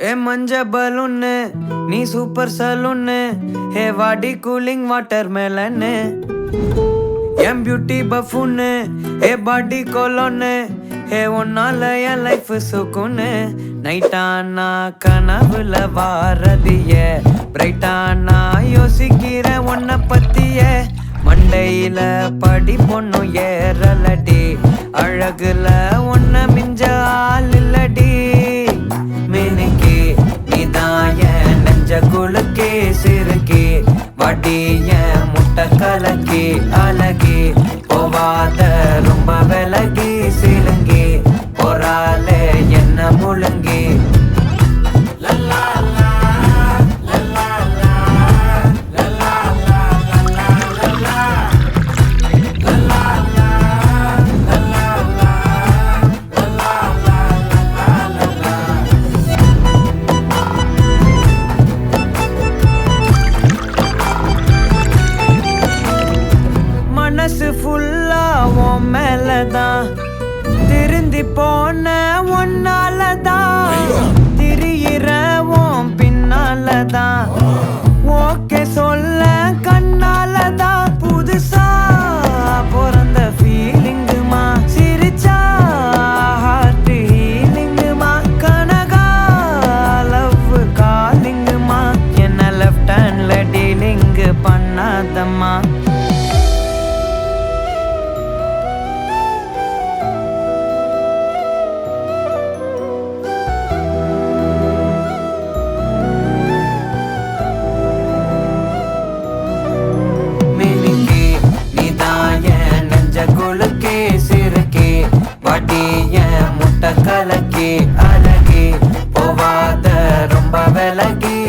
ए मंजा बलून नी super saloon hey वाडी कूलिंग वाटरमेलन एम beauty buffoon hey body cologne hey उन्नाल एन लाइफ सुकून நைட்டானா கனவுல வாரதிய பிரைட்டானா யோசிக்கிற உன்னை பத்திய மண்டையில படி பொண்ணு ஏறலடி அழகுல உன்னை மிஞ்ச ஆள் இல்லடி மினுக்கி நீதான் என் நெஞ்ச குலுக்கி சிறுக்கி வடிய முட்டை கலக்கி அழகி போவாத ரொம்ப விலகி சிலுங்கி போறாலே என்ன முழுங்கி மனசு ஃபுல்லா உன் மேலதான் திருந்தி போன ஒன்னாலதான் திரியிற உன் பின்னாலதான் ஓகே சொல்ல கண்ணாலதான் புதுசா பிறந்த ஃபீலிங்குமா சிரிச்சா ஹார்ட் ஹீலிங்குமா கனகா லவ் காலிங்குமா என்ன லெஃப்ட் ஹேண்ட்ல டீலிங் பண்ணாதம்மா குலுக்கி சிறுக்கி வடிய முட்டை கலக்கி அழகி போவாத ரொம்ப விலகி